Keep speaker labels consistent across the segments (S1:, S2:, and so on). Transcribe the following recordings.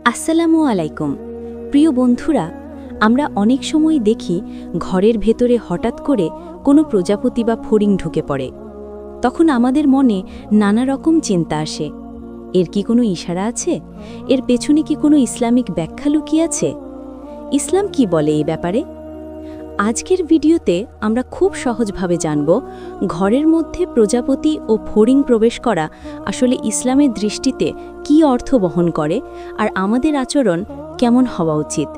S1: আসসালামু আলাইকুম। প্রিয় বন্ধুরা, আমরা অনেক সময় দেখি ঘরের ভেতরে হঠাৎ করে কোনো প্রজাপতি বা ফড়িং ঢুকে পড়ে। তখন আমাদের মনে নানা রকম চিন্তা আসে। এর কি কোনো ইশারা আছে? এর পেছনে কি কোনো ইসলামিক ব্যাখ্যা লুকিয়ে আছে? ইসলাম কি বলে এই ব্যাপারে? আজকের ভিডিওতে আমরা খুব সহজভাবে জানব ঘরের মধ্যে প্রজাপতি ও ফড়িং প্রবেশ করা আসলে ইসলামের দৃষ্টিতে কী অর্থ বহন করে আর আমাদের আচরণ কেমন হওয়া উচিত।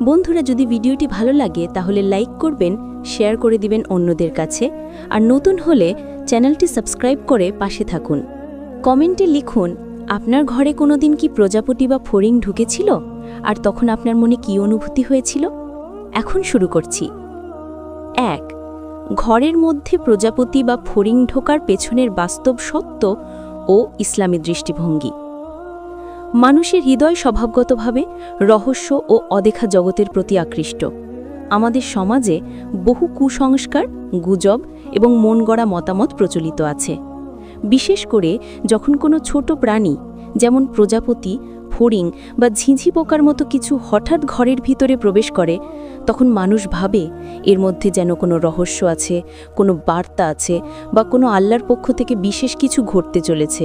S1: বন্ধুরা, যদি ভিডিওটি ভালো লাগে তাহলে লাইক করবেন, শেয়ার করে দিবেন অন্যদের কাছে, আর নতুন হলে চ্যানেলটি সাবস্ক্রাইব করে পাশে থাকুন। কমেন্টে লিখুন আপনার ঘরে কোনোদিন কি প্রজাপতি বা ফড়িং ঢুকেছিল আর তখন আপনার মনে কী অনুভূতি হয়েছিল। এখন শুরু করছি। ১. ঘরের মধ্যে প্রজাপতি বা ফড়িং ঢোকার পেছনের বাস্তব সত্য ও ইসলামী দৃষ্টিভঙ্গি। মানুষের হৃদয় স্বভাবগতভাবে রহস্য ও অদেখা জগতের প্রতি আকৃষ্ট। আমাদের সমাজে বহু কুসংস্কার, গুজব এবং মন গড়া মতামত প্রচলিত আছে। বিশেষ করে যখন কোনো ছোট প্রাণী যেমন প্রজাপতি, ফড়িং বা ঝিঁঝি পোকার মতো কিছু হঠাৎ ঘরের ভিতরে প্রবেশ করে, তখন মানুষ ভাবে এর মধ্যে যেন কোনো রহস্য আছে, কোনো বার্তা আছে বা কোনো আল্লাহর পক্ষ থেকে বিশেষ কিছু ঘটতে চলেছে।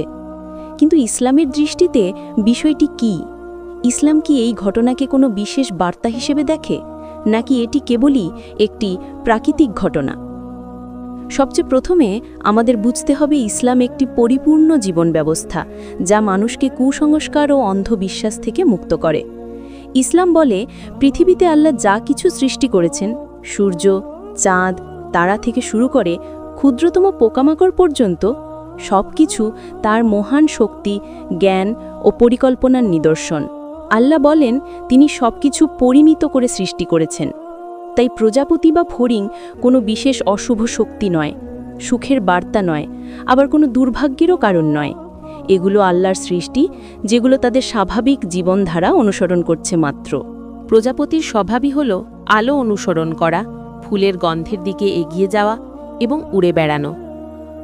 S1: কিন্তু ইসলামের দৃষ্টিতে বিষয়টি কি? ইসলাম কি এই ঘটনাকে কোনো বিশেষ বার্তা হিসেবে দেখে, নাকি এটি কেবলই একটি প্রাকৃতিক ঘটনা? সবচেয়ে প্রথমে আমাদের বুঝতে হবে ইসলাম একটি পরিপূর্ণ জীবন ব্যবস্থা, যা মানুষকে কুসংস্কার ও অন্ধবিশ্বাস থেকে মুক্ত করে। ইসলাম বলে পৃথিবীতে আল্লাহ যা কিছু সৃষ্টি করেছেন, সূর্য, চাঁদ, তারা থেকে শুরু করে ক্ষুদ্রতম পোকামাকড় পর্যন্ত, সব কিছু তার মহান শক্তি, জ্ঞান ও পরিকল্পনার নিদর্শন। আল্লাহ বলেন তিনি সবকিছু পরিমিত করে সৃষ্টি করেছেন। তাই প্রজাপতি বা ফড়িং কোনো বিশেষ অশুভ শক্তি নয়, সুখের বার্তা নয়, আবার কোনো দুর্ভাগ্যেরও কারণ নয়। এগুলো আল্লাহর সৃষ্টি, যেগুলো তাদের স্বাভাবিক জীবনধারা অনুসরণ করছে মাত্র। প্রজাপতির স্বভাবই হল আলো অনুসরণ করা, ফুলের গন্ধের দিকে এগিয়ে যাওয়া এবং উড়ে বেড়ানো।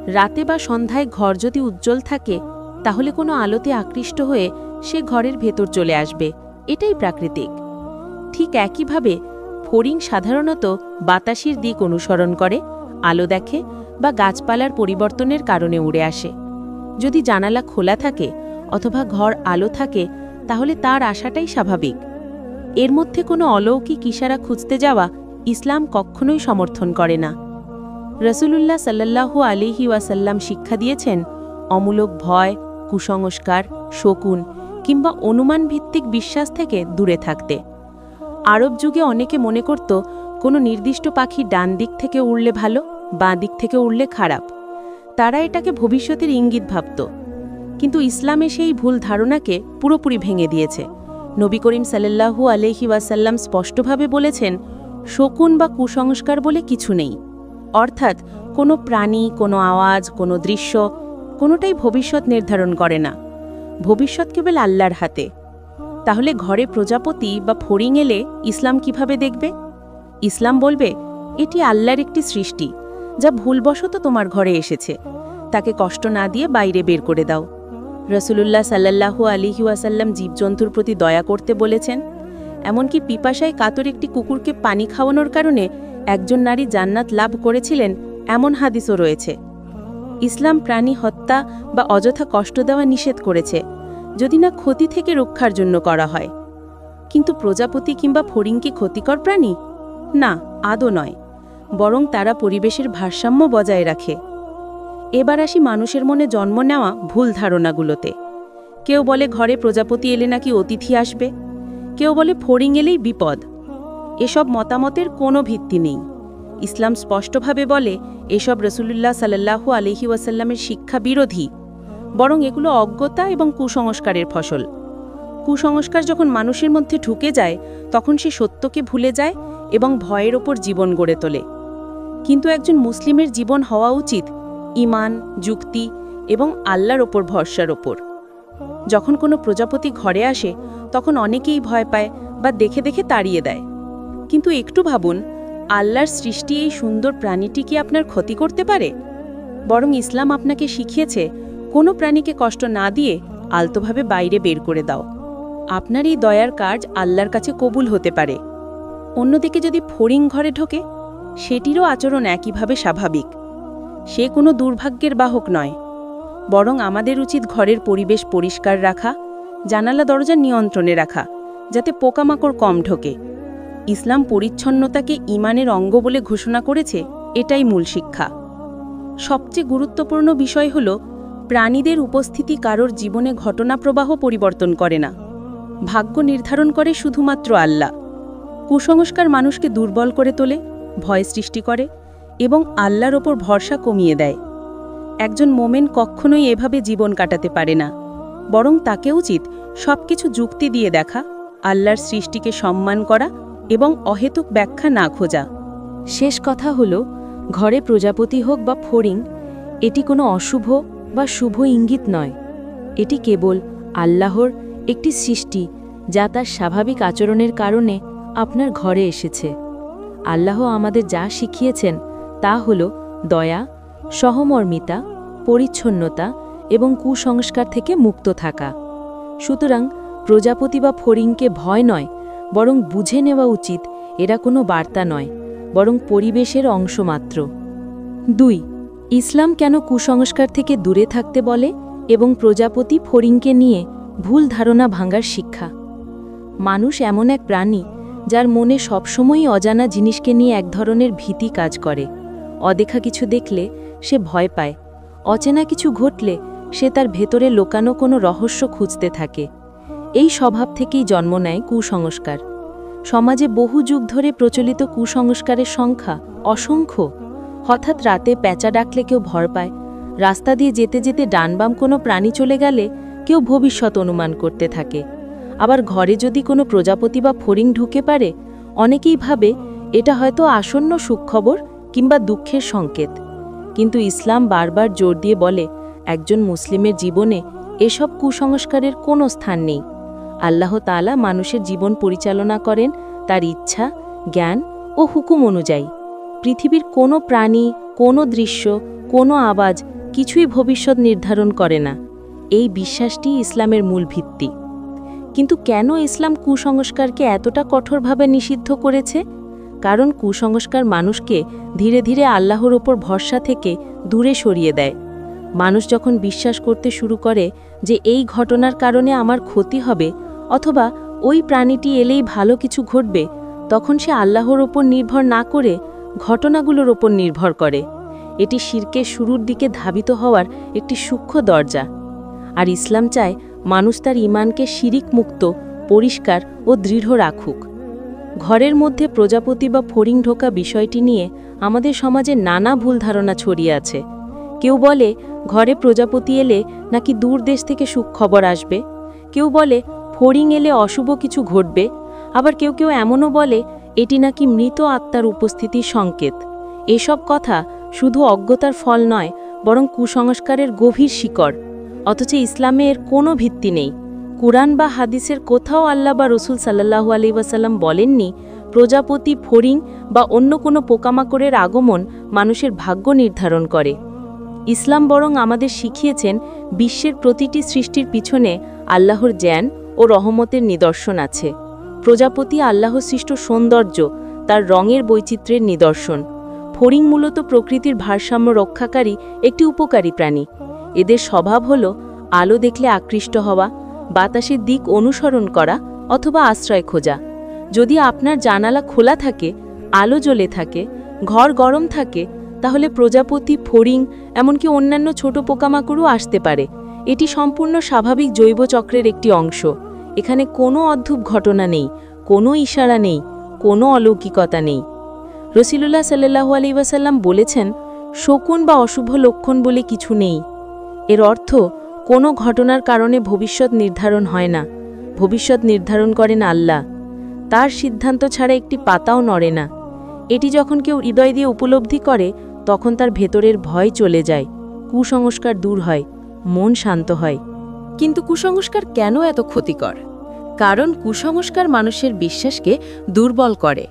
S1: রাতে বা সন্ধ্যায় ঘর যদি উজ্জ্বল থাকে, তাহলে কোনো আলোতে আকৃষ্ট হয়ে সে ঘরের ভেতর চলে আসবে। এটাই প্রাকৃতিক। ঠিক একইভাবে ফড়িং সাধারণত বাতাসের দিক অনুসরণ করে, আলো দেখে বা গাছপালার পরিবর্তনের কারণে উড়ে আসে। যদি জানালা খোলা থাকে অথবা ঘর আলো থাকে, তাহলে তার আসাটাই স্বাভাবিক। এর মধ্যে কোনো অলৌকিক ইশারা খুঁজতে যাওয়া ইসলাম কখনোই সমর্থন করে না। রাসূলুল্লাহ সাল্লাল্লাহু আলাইহি ওয়াসাল্লাম শিক্ষা দিয়েছেন অমূলক ভয়, কুসংস্কার, শকুন কিংবা অনুমান ভিত্তিক বিশ্বাস থেকে দূরে থাকতে। আরব যুগে অনেকে মনে করত কোনো নির্দিষ্ট পাখি ডান দিক থেকে উড়লে ভালো, বাঁ দিক থেকে উড়লে খারাপ। তারা এটাকে ভবিষ্যতের ইঙ্গিত ভাবত। কিন্তু ইসলামে সেই ভুল ধারণাকে পুরোপুরি ভেঙে দিয়েছে। নবী করিম সাল্লাল্লাহু আলাইহি ওয়াসাল্লাম স্পষ্টভাবে বলেছেন, শকুন বা কুসংস্কার বলে কিছু নেই। অর্থাৎ কোনো প্রাণী, কোনো আওয়াজ, কোনো দৃশ্য, কোনোটাই ভবিষ্যৎ নির্ধারণ করে না। ভবিষ্যৎ কেবল আল্লাহর হাতে। তাহলে ঘরে প্রজাপতি বা ফড়িং এলে ইসলাম কিভাবে দেখবে? ইসলাম বলবে এটি আল্লাহর একটি সৃষ্টি, যা ভুলবশত তোমার ঘরে এসেছে। তাকে কষ্ট না দিয়ে বাইরে বের করে দাও। রাসূলুল্লাহ সাল্লাল্লাহু আলাইহি ওয়াসাল্লাম জীবজন্তুর প্রতি দয়া করতে বলেছেন। এমনকি পিপাসায় কাতর একটি কুকুরকে পানি খাওয়ানোর কারণে একজন নারী জান্নাত লাভ করেছিলেন, এমন হাদিসও রয়েছে। ইসলাম প্রাণী হত্যা বা অযথা কষ্ট দেওয়া নিষেধ করেছে, যদি না ক্ষতি থেকে রক্ষার জন্য করা হয়। কিন্তু প্রজাপতি কিংবা ফড়িং কি ক্ষতিকর প্রাণী? না, আদৌ নয়। বরং তারা পরিবেশের ভারসাম্য বজায় রাখে। এবার আসি মানুষের মনে জন্ম নেওয়া ভুল ধারণাগুলোতে। কেউ বলে ঘরে প্রজাপতি এলে নাকি অতিথি আসবে, কেউ বলে ফড়িং এলেই বিপদ। এসব মতামতের কোনো ভিত্তি নেই। ইসলাম স্পষ্টভাবে বলে এসব রাসূলুল্লাহ সাল্লাল্লাহু আলাইহি ওয়াসাল্লামের শিক্ষা বিরোধী, বরং এগুলো অজ্ঞতা এবং কুসংস্কারের ফসল। কুসংস্কার যখন মানুষের মধ্যে ঢুকে যায়, তখন সে সত্যকে ভুলে যায় এবং ভয়ের ওপর জীবন গড়ে তোলে। কিন্তু একজন মুসলিমের জীবন হওয়া উচিত ঈমান, যুক্তি এবং আল্লাহর ওপর ভরসার ওপর। যখন কোনো প্রজাপতি ঘরে আসে, তখন অনেকেই ভয় পায় বা দেখে দেখে তাড়িয়ে দেয়। কিন্তু একটু ভাবুন, আল্লাহর সৃষ্টি এই সুন্দর প্রাণীটি কি আপনার ক্ষতি করতে পারে? বরং ইসলাম আপনাকে শিখিয়েছে কোনো প্রাণীকে কষ্ট না দিয়ে আলতোভাবে বাইরে বের করে দাও।
S2: আপনার এই দয়ার কাজ আল্লাহর কাছে কবুল হতে পারে। অন্যদিকে যদি ফড়িং ঘরে ঢোকে, সেটিরও আচরণ একইভাবে স্বাভাবিক। সে কোনো দুর্ভাগ্যের বাহক নয়, বরং আমাদের উচিত ঘরের পরিবেশ পরিষ্কার রাখা, জানালা দরজা নিয়ন্ত্রণে রাখা, যাতে পোকামাকড় কম ঢোকে। ইসলাম পরিচ্ছন্নতাকে ঈমানের অঙ্গ বলে ঘোষণা করেছে, এটাই মূল শিক্ষা। সবচেয়ে গুরুত্বপূর্ণ বিষয় হল, প্রাণীদের উপস্থিতি কারোর জীবনে ঘটনাপ্রবাহ পরিবর্তন করে না। ভাগ্য নির্ধারণ করে শুধুমাত্র আল্লাহ। কুসংস্কার মানুষকে দুর্বল করে তোলে, ভয় সৃষ্টি করে এবং আল্লাহর ওপর ভরসা কমিয়ে দেয়। একজন মোমেন কখনোই এভাবে জীবন কাটাতে পারে না, বরং তাকে উচিত সবকিছু যুক্তি দিয়ে দেখা, আল্লাহর সৃষ্টিকে সম্মান করা এবং অহেতুক ব্যাখ্যা না খোঁজা।
S1: শেষ কথা হল, ঘরে প্রজাপতি হোক বা ফড়িং, এটি কোনো অশুভ বা শুভ ইঙ্গিত নয়। এটি কেবল আল্লাহর একটি সৃষ্টি, যা তার স্বাভাবিক আচরণের কারণে আপনার ঘরে এসেছে। আল্লাহ আমাদের যা শিখিয়েছেন তা হল দয়া, সহমর্মিতা, পরিচ্ছন্নতা এবং কুসংস্কার থেকে মুক্ত থাকা। সুতরাং প্রজাপতি বা ফড়িংকে ভয় নয়, বরং বুঝে নেওয়া উচিত এরা কোনো বার্তা নয়, বরং পরিবেশের অংশ মাত্র। 2. ইসলাম কেন কুসংস্কার থেকে দূরে থাকতে বলে এবং প্রজাপতি ফড়িংকে নিয়ে ভুল ধারণা ভাঙার শিক্ষা। মানুষ এমন এক প্রাণী যার মনে সবসময়ই অজানা জিনিসকে নিয়ে এক ধরনের ভীতি কাজ করে। অদেখা কিছু দেখলে সে ভয় পায়, অচেনা কিছু ঘটলে সে তার ভেতরে লুকানো কোনো রহস্য খুঁজতে থাকে। এই স্বভাব থেকেই জন্ম নেয় কুসংস্কার। সমাজে বহু যুগ ধরে প্রচলিত কুসংস্কারের সংখ্যা অসংখ্য। হঠাৎ রাতে প্যাঁচা ডাকলে কেউ ভয় পায়, রাস্তা দিয়ে যেতে যেতে ডান বাম কোনো প্রাণী চলে গেলে কেউ ভবিষ্যৎ অনুমান করতে থাকে। আবার ঘরে যদি কোনো প্রজাপতি বা ফড়িং ঢুকে পারে, অনেকেই ভাবে এটা হয়তো আসন্ন সুখবর কিংবা দুঃখের সংকেত। কিন্তু ইসলাম বারবার জোর দিয়ে বলে, একজন মুসলিমের জীবনে এসব কুসংস্কারের কোনো স্থান নেই। আল্লাহ তাআলা মানুষের জীবন পরিচালনা করেন তার ইচ্ছা, জ্ঞান ও হুকুম অনুযায়ী। পৃথিবীর কোনো প্রাণী, কোনো দৃশ্য, কোনো আওয়াজ কিছুই ভবিষ্যৎ নির্ধারণ করে না। এই বিশ্বাসটি ইসলামের মূল ভিত্তি। কিন্তু কেন ইসলাম কুসংস্কারকে এতটা কঠোরভাবে নিষিদ্ধ করেছে? কারণ কুসংস্কার মানুষকে ধীরে ধীরে আল্লাহর ওপর ভরসা থেকে দূরে সরিয়ে দেয়। মানুষ যখন বিশ্বাস করতে শুরু করে যে এই ঘটনার কারণে আমার ক্ষতি হবে, অথবা ওই প্রাণীটি এলেই ভালো কিছু ঘটবে, তখন সে আল্লাহর ওপর নির্ভর না করে ঘটনাগুলোর ওপর নির্ভর করে। এটি শিরকের শুরুর দিকে ধাবিত হওয়ার একটি সূক্ষ্ম দরজা। আর ইসলাম চায় মানুষ তার ঈমানকে শিরিক মুক্ত, পরিষ্কার ও দৃঢ় রাখুক। ঘরের মধ্যে প্রজাপতি বা ফড়িং ঢোকা বিষয়টি নিয়ে আমাদের সমাজে নানা ভুল ধারণা ছড়িয়ে আছে। কেউ বলে ঘরে প্রজাপতি এলে নাকি দূর দেশ থেকে সুখবর আসবে, কেউ বলে ফড়িং এলে অশুভ কিছু ঘটবে, আবার কেউ কেউ এমনও বলে এটি নাকি মৃত আত্মার উপস্থিতির সংকেত। এসব কথা শুধু অজ্ঞতার ফল নয়, বরং কুসংস্কারের গভীর শিকড়। অথচ ইসলামে এর কোনো ভিত্তি নেই। কুরআন বা হাদিসের কোথাও আল্লাহ বা রসুল সাল্লাল্লাহু আলাইহি ওয়াসাল্লাম বলেননি প্রজাপতি, ফড়িং বা অন্য কোনো পোকামাকড়ের আগমন মানুষের ভাগ্য নির্ধারণ করে। ইসলাম বরং আমাদের শিখিয়েছেন বিশ্বের প্রতিটি সৃষ্টির পিছনে আল্লাহর জ্ঞান ও রহমতের নিদর্শন আছে। প্রজাপতি আল্লাহর সৃষ্ট সৌন্দর্য, তার রঙের বৈচিত্র্যের নিদর্শন। ফড়িং মূলত প্রকৃতির ভারসাম্য রক্ষাকারী একটি উপকারী প্রাণী। এদের স্বভাব হল আলো দেখলে আকৃষ্ট হওয়া, বাতাসের দিক অনুসরণ করা অথবা আশ্রয় খোঁজা। যদি আপনার জানালা খোলা থাকে, আলো জ্বলে থাকে, ঘর গরম থাকে, তাহলে প্রজাপতি, ফড়িং এমনকি অন্যান্য ছোট পোকামাকড়ও আসতে পারে। এটি সম্পূর্ণ স্বাভাবিক জৈব চক্রের একটি অংশ। এখানে কোনো অদ্ভুত ঘটনা নেই, কোনো ইশারা নেই, কোনো অলৌকিকতা নেই। রাসূলুল্লাহ সাল্লাল্লাহু আলাইহি ওয়াসাল্লাম বলেছেন, শকুন বা অশুভ লক্ষণ বলে কিছু নেই। এর অর্থ কোনো ঘটনার কারণে ভবিষ্যৎ নির্ধারণ হয় না। ভবিষ্যৎ নির্ধারণ করেন আল্লাহ। তার সিদ্ধান্ত ছাড়া একটি পাতাও নড়ে না। এটি যখন কেউ হৃদয় দিয়ে উপলব্ধি করে, তখন তার ভেতরের ভয় চলে যায়, কুসংস্কার দূর হয়, মন শান্ত হয়। কিন্তু কুসংস্কার কেন এত ক্ষতিকর? কারণ কুসংস্কার মানুষের বিশ্বাসকে দুর্বল করে।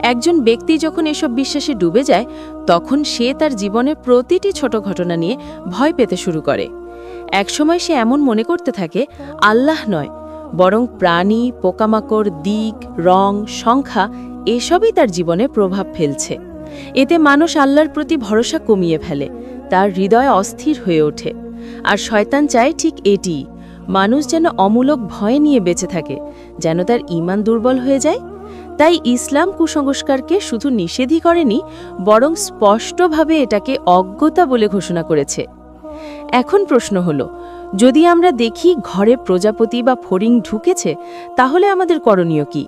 S1: একজন ব্যক্তি যখন এসব বিশ্বাসে ডুবে যায়, তখন সে তার জীবনের প্রতিটি ছোট ঘটনা নিয়ে ভয় পেতে শুরু করে। একসময় সে এমন মনে করতে থাকে, আল্লাহ নয়
S2: বরং প্রাণী, পোকামাকড়, দিক, রং, সংখ্যা এসবই তার জীবনে প্রভাব ফেলছে। এতে মানুষ আল্লাহর প্রতি ভরসা কমিয়ে ফেলে, তার হৃদয় অস্থির হয়ে ওঠে। আর শয়তান চায় ঠিক এটিই, মানুষ যেন অমূলক ভয় নিয়ে বেঁচে থাকে, যেন তার ঈমান দুর্বল হয়ে যায়। তাই ইসলাম কুসংস্কারকে শুধু নিষেধই করেনি, বরং স্পষ্টভাবে এটাকে অজ্ঞতা বলে ঘোষণা করেছে। এখন প্রশ্ন হলো, যদি আমরা দেখি ঘরে প্রজাপতি বা ফড়িং ঢুকেছে, তাহলে আমাদের করণীয় কি?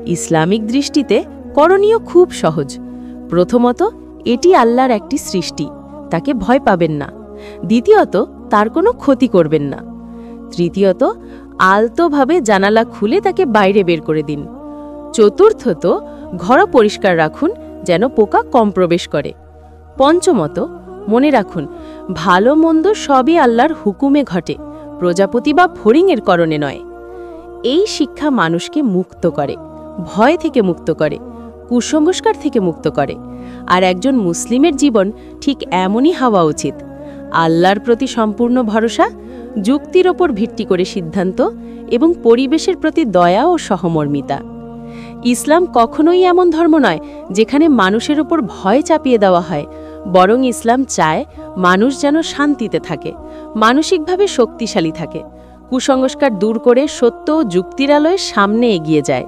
S2: ইসলামিক দৃষ্টিতে করণীয় খুব সহজ। প্রথমত, এটি আল্লাহর একটি সৃষ্টি, তাকে ভয় পাবেন না। দ্বিতীয়ত, তার কোনো ক্ষতি করবেন না। তৃতীয়ত, আলতোভাবে জানালা খুলে তাকে বাইরে বের করে দিন। চতুর্থত, ঘর পরিষ্কার রাখুন যেন পোকা কম প্রবেশ করে। পঞ্চমত, মনে রাখুন, ভালো মন্দ সবই আল্লাহর হুকুমে ঘটে, প্রজাপতি বা ফড়িংয়ের কারণে নয়। এই শিক্ষা মানুষকে মুক্ত করে, ভয় থেকে মুক্ত করে, কুসংস্কার থেকে মুক্ত করে। আর একজন মুসলিমের জীবন ঠিক এমনই হওয়া উচিত। আল্লাহর প্রতি সম্পূর্ণ ভরসা, যুক্তির ওপর ভিত্তি করে সিদ্ধান্ত এবং পরিবেশের প্রতি দয়া ও সহমর্মিতা। ইসলাম কখনোই এমন ধর্ম নয় যেখানে মানুষের উপর ভয় চাপিয়ে দেওয়া হয়, বরং ইসলাম চায় মানুষ যেন শান্তিতে থাকে, মানসিকভাবে শক্তিশালী থাকে, কুসংস্কার দূর করে সত্য ও যুক্তির আলোয় সামনে এগিয়ে যায়।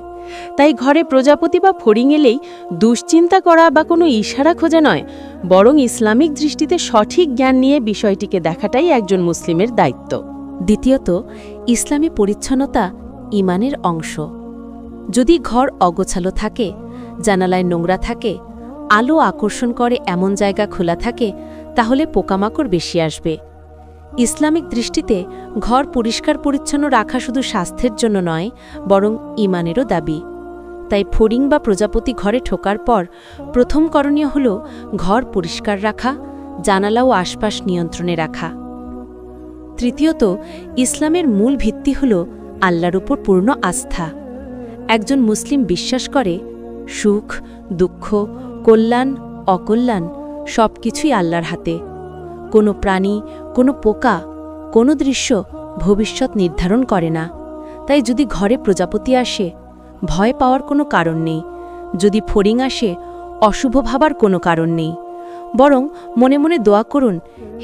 S2: তাই ঘরে প্রজাপতি বা ফড়িং এলেই দুশ্চিন্তা করা বা কোনো ইশারা খোঁজা নয়, বরং ইসলামিক দৃষ্টিতে সঠিক জ্ঞান নিয়ে বিষয়টিকে দেখাটাই একজন মুসলিমের দায়িত্ব।
S1: দ্বিতীয়ত, ইসলামী পরিচ্ছন্নতা ঈমানের অংশ। যদি ঘর অগোছালো থাকে, জানালায় নোংরা থাকে, আলো আকর্ষণ করে এমন জায়গা খোলা থাকে, তাহলে পোকামাকড় বেশি আসবে। ইসলামিক দৃষ্টিতে ঘর পরিষ্কার পরিচ্ছন্ন রাখা শুধু স্বাস্থ্যের জন্য নয়, বরং ঈমানেরও দাবি। তাই ফড়িং বা প্রজাপতি ঘরে ঢোকার পর প্রথম করণীয় হল ঘর পরিষ্কার রাখা, জানালা ও আশপাশ নিয়ন্ত্রণে রাখা। তৃতীয়ত, ইসলামের মূল ভিত্তি হল আল্লাহর উপর পূর্ণ আস্থা। একজন মুসলিম বিশ্বাস করে সুখ, দুঃখ, কল্যাণ, অকল্যাণ সবকিছুই আল্লাহর হাতে। কোনো প্রাণী, কোনো পোকা, কোনো দৃশ্য ভবিষ্যৎ নির্ধারণ করে না। তাই যদি ঘরে প্রজাপতি আসে, ভয় পাওয়ার কোনো কারণ নেই। যদি ফড়িং আসে, অশুভ ভাবার কোনো কারণ নেই। বরং মনে মনে দোয়া করুন,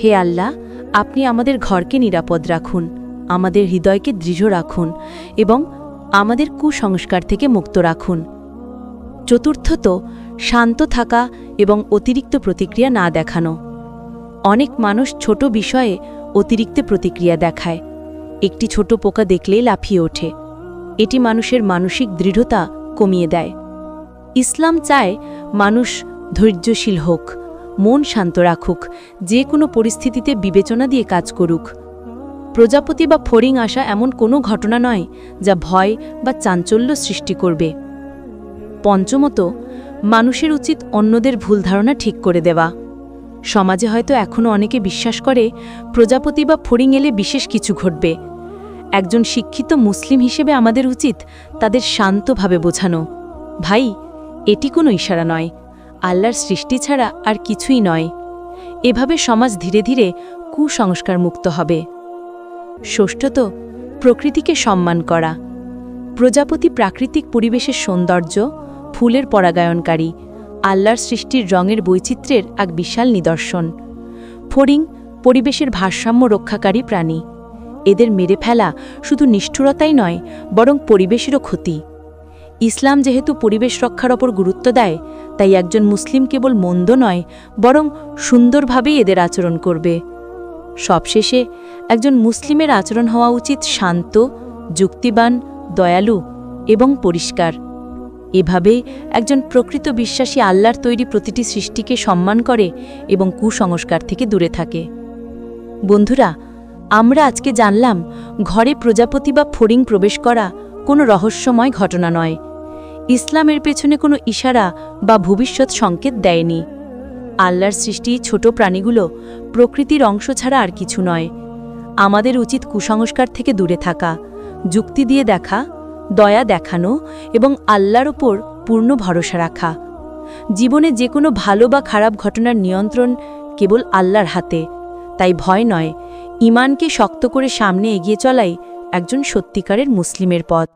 S1: হে আল্লাহ, আপনি আমাদের ঘরকে নিরাপদ রাখুন, আমাদের হৃদয়কে দৃঢ় রাখুন এবং আমাদের কুসংস্কার থেকে মুক্ত রাখুন। চতুর্থত, শান্ত থাকা এবং অতিরিক্ত প্রতিক্রিয়া না দেখানো। অনেক মানুষ ছোট বিষয়ে অতিরিক্ত প্রতিক্রিয়া দেখায়। একটি ছোট পোকা দেখলেই লাফিয়ে ওঠে। এটি মানুষের মানসিক দৃঢ়তা কমিয়ে দেয়। ইসলাম চায় মানুষ ধৈর্যশীল হোক, মন শান্ত রাখুক, যে কোনো পরিস্থিতিতে বিবেচনা দিয়ে কাজ করুক। প্রজাপতি বা ফড়িং আসা এমন কোনো ঘটনা নয় যা ভয় বা চাঞ্চল্য সৃষ্টি করবে। পঞ্চমত, মানুষের উচিত অন্যদের ভুল ধারণা ঠিক করে দেওয়া। সমাজে হয়তো এখনও অনেকে বিশ্বাস করে প্রজাপতি বা ফড়িং এলে বিশেষ কিছু ঘটবে। একজন শিক্ষিত মুসলিম হিসেবে আমাদের উচিত তাদের শান্তভাবে বোঝানো, ভাই, এটি কোনো ইশারা নয়, আল্লাহর সৃষ্টি ছাড়া আর কিছুই নয়। এভাবে সমাজ ধীরে ধীরে কুসংস্কার মুক্ত হবে। ষষ্ঠত, প্রকৃতিকে সম্মান করা। প্রজাপতি প্রাকৃতিক পরিবেশের সৌন্দর্য, ফুলের পরাগায়নকারী, আল্লাহর সৃষ্টির রঙের বৈচিত্র্যের এক বিশাল নিদর্শন। ফড়িং পরিবেশের ভারসাম্য রক্ষাকারী প্রাণী। এদের মেরে ফেলা শুধু নিষ্ঠুরতাই নয়, বরং পরিবেশেরও ক্ষতি। ইসলাম যেহেতু পরিবেশ রক্ষার ওপর গুরুত্ব দেয়, তাই একজন মুসলিম কেবল মন্দ নয়, বরং সুন্দরভাবেই এদের আচরণ করবে। সবশেষে, একজন মুসলিমের আচরণ হওয়া উচিত শান্ত, যুক্তিবান, দয়ালু এবং পরিষ্কার। এভাবেই একজন প্রকৃত বিশ্বাসী আল্লাহর তৈরি প্রতিটি সৃষ্টিকে সম্মান করে এবং কুসংস্কার থেকে দূরে থাকে। বন্ধুরা, আমরা আজকে জানলাম ঘরে প্রজাপতি বা ফড়িং প্রবেশ করা কোনো রহস্যময় ঘটনা নয়। ইসলামের পেছনে কোনো ইশারা বা ভবিষ্যৎ সংকেত দেয়নি। আল্লাহর সৃষ্টি ছোট প্রাণীগুলো প্রকৃতির অংশ ছাড়া আর কিছু নয়। আমাদের উচিত কুসংস্কার থেকে দূরে থাকা, যুক্তি দিয়ে দেখা, দয়া দেখানো এবং আল্লাহর ওপর পূর্ণ ভরসা রাখা। জীবনে যে কোনো ভালো বা খারাপ ঘটনার নিয়ন্ত্রণ কেবল আল্লাহর হাতে। তাই ভয় নয়, ঈমানকে শক্ত করে সামনে এগিয়ে চলাই একজন সত্যিকারের মুসলিমের পথ।